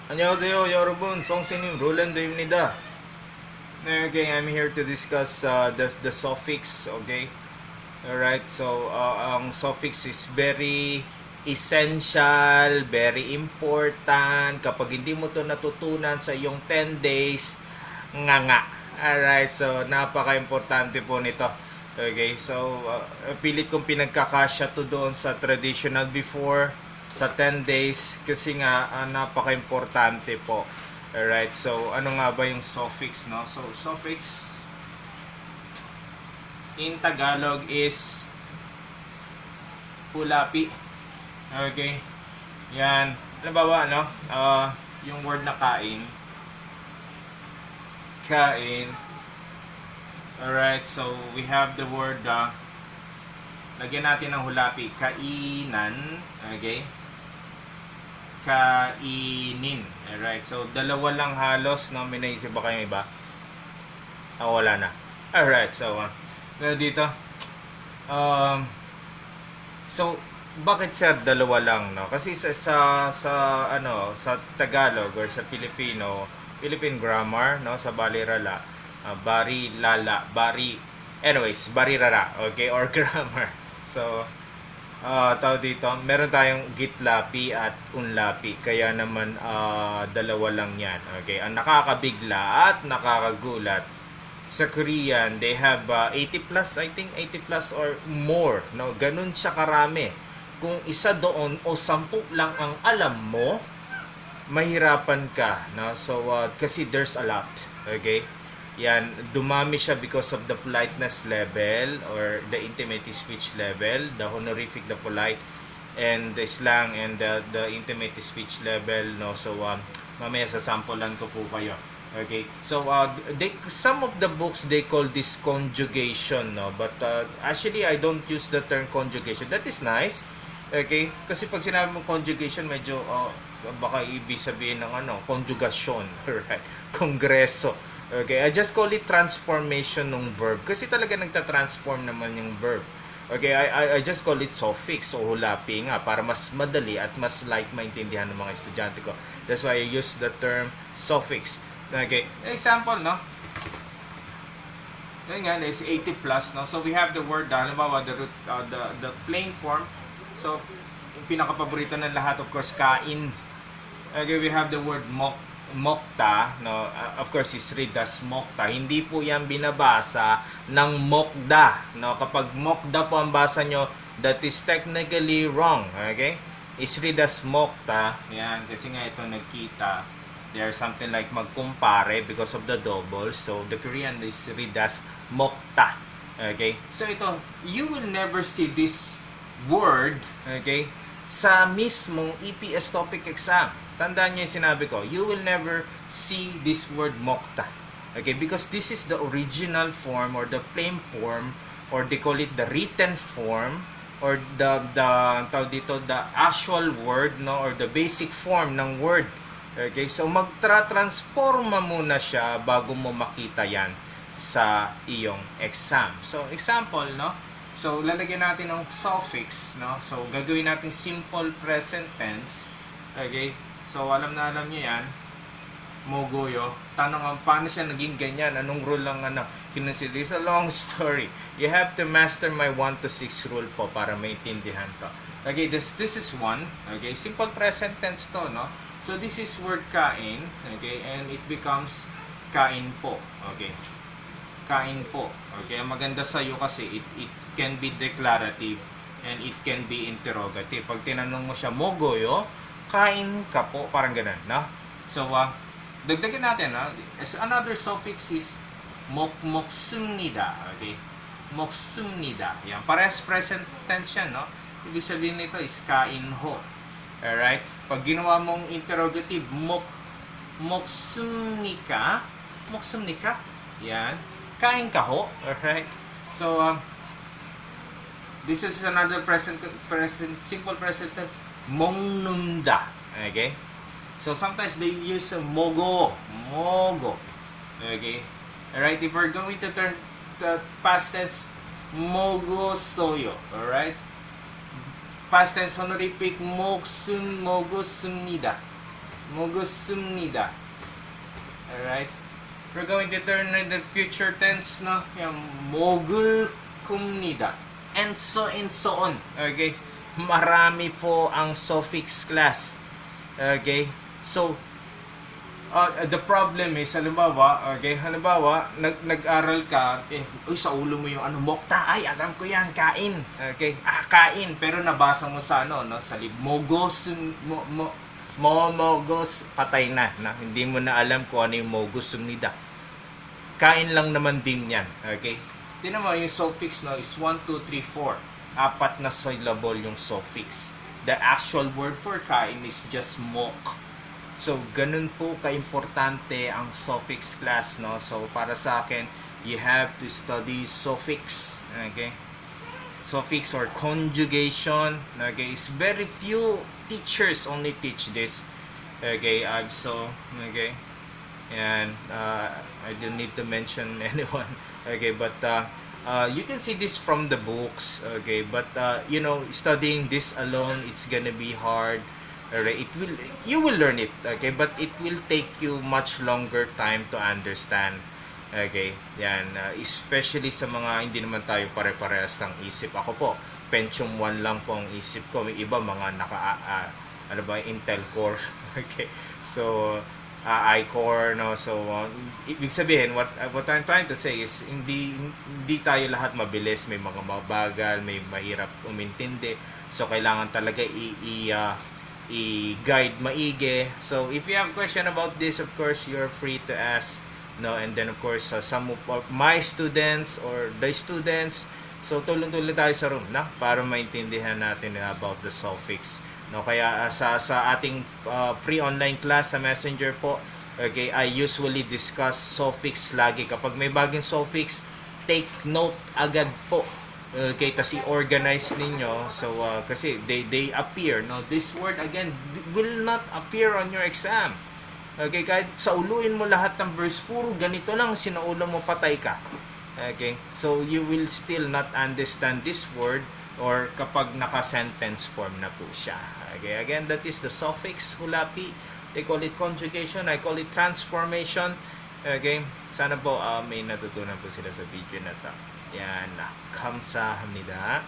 안녕하세요, 여러분. 성씨님 롤랜드입니다. Okay, I'm here to discuss the suffix. Okay, alright. So, ang suffix is very essential, very important. Kapag hindi mo to natutunan sa iyong 10 days, nga. Alright, so napaka-importante po nito. Okay, so pilit kong pinagkakasya to doon sa traditional before sa 10 days kasi nga napaka-importante po. Alright, so ano nga ba yung suffix, no? So suffix in Tagalog is hulapi. Okay, yan. Halimbawa, no? Yung word na kain. Alright, so we have the word lagyan natin ng hulapi, kainan. Okay, kainin. Alright, so dalawa lang halos, no? May naisip ba kayong iba? Wala na. Alright, so dito so bakit sir dalawa lang, no? Kasi sa Tagalog or sa Philippine grammar, no, sa balirala, bari lala, bari rara, okay, or grammar. So tawag dito, meron tayong gitlapi at unlapi. Kaya naman dalawa lang yan. Okay, ang nakakabigla at nakakagulat sa Korean, they have 80 plus, I think 80 plus or more, no? Ganun siya karami. Kung isa doon o 10 lang ang alam mo, mahirapan ka, no? So kasi there's a lot. Okay, yan, dumami siya because of the politeness level or the intimate speech level, the honorific, the polite, and the slang, and the intimate speech level, no? So mamaya sasampulan ko po kayo. Okay, so some of the books they call this conjugation, no? But actually I don't use the term conjugation. That is nice. Okay, kasi pag sinabi mo conjugation, medyo baka ibig sabihin ng conjugation, right? Kongreso. Okay, I just call it transformation ng verb. Kasi talaga nagta-transform naman yung verb. Okay, I just call it suffix o hulapi nga para mas madali at mas light maintindihan ng mga estudyante ko. That's why I use the term suffix. Okay, example, no? Yan nga, is 80 plus, no? So we have the word, halimbawa, the plain form. So, yung pinaka-paborito ng lahat, of course, kain. Okay, we have the word mokta, no? Of course, is read as mokta. Hindi po yan binabasa ng mokda, no? Kapag mokda po ang basa nyo, that is technically wrong. Okay? Is read as mokta. Yan, kasi nga ito nagkita. There's something like magkumpare because of the double. So, the Korean is read as mokta. Okay? So, ito, you will never see this word, okay, sa mismong EPS topic exam. Tandaan niyo yung sinabi ko, you will never see this word mokta. Okay, because this is the original form or the plain form, or they call it the written form, or the actual word, no, or the basic form ng word. Okay, so magtra-transforma muna siya bago mo makita yan sa iyong exam. So, example, no? So, lalagyan natin ng suffix, no? So, gagawin natin simple present tense. Okay? So, alam niyo yan. Mogoyo. Tanong ang paano siya naging ganyan? Anong rule lang kinonsider? It's a long story. You have to master my 1 to 6 rule po para maintindihan to. Okay, this is one. Okay, simple present tense to, no? So, this is word kain. Okay, and it becomes kain po. Okay. Kain po. Okay, ang maganda sa iyo kasi it can be declarative and it can be interrogative. Pag tinanong mo siya, mogoyo, kain ka po, parang ganun, no? So, dagdagan natin, no? As another suffix is moksumnida. Okay? Moksumnida. Yan, parehas present tense yan, no? Ibig sabihin nito is kain ho. Alright? Pag ginawa mong interrogative, moksumnika, yan, kain ka ho. Alright? So, this is another simple present tense, mongnunda. Okay? So, sometimes they use mogo. Okay? Alright? If we're going to turn the past tense, mogosoyo. Alright? Past tense honorific, mogosumnida. 먹었습니다. Alright? We're going to turn in the future tense, no? Yung 먹을 겁니다. And so on. Okay? Marami po ang suffix class. Okay? So, the problem is, halimbawa, nag-aral ka, uy, sa ulo mo yung mokta, ay, alam ko yan, kain. Okay? Kain. Pero nabasa mo sa no? Sa mogos, mogos, patay na. Hindi mo na alam kung ano yung mogos sumida. Kain lang naman din yan. Okay? Tingnan mo, yung suffix, no, is 1, 2, 3, 4. 4 na syllable yung suffix. The actual word for kain is just mok. So, ganun po ka-importante ang suffix class, no? So, para sa akin, you have to study suffix. Okay? Suffix or conjugation. Okay? Is very few teachers only teach this. Okay? Okay? And, I don't need to mention anyone. Okay? But, you can see this from the books. Okay? But, studying this alone, it's gonna be hard. Alright, you will learn it, okay, but it will take you much longer time to understand. Okay, yan, especially sa mga hindi naman tayo pare-parehas ng isip. Ako po, Pentium 1 lang po ang isip ko. May iba mga Intel Core. Okay, so I-Core, no. So ibig sabihin, what I'm trying to say is hindi tayo lahat mabilis, may mga mabagal, may mahirap umintindi. So kailangan talaga i-guide maigi. So if you have question about this, of course you're free to ask, no. And then of course some of my students or the students, so tulong-tulong tayo sa room na para maintindihan natin about the suffix, no. Kaya sa ating free online class sa Messenger po, okay, I usually discuss suffix lagi. Kapag may bagong suffix, take note agad po. Okay, tas i-organize ninyo. So, kasi they appear, no? This word, again, will not appear on your exam. Okay, kahit sauluin mo lahat ng verse, puro ganito lang, sinaulo mo, patay ka. Okay, so you will still not understand this word or kapag naka-sentence form na po siya. Okay, again, that is the suffix, hulapi. They call it conjugation, I call it transformation. Okay, sana po may natutunan po sila sa video na to. Yan, kamsahamnida.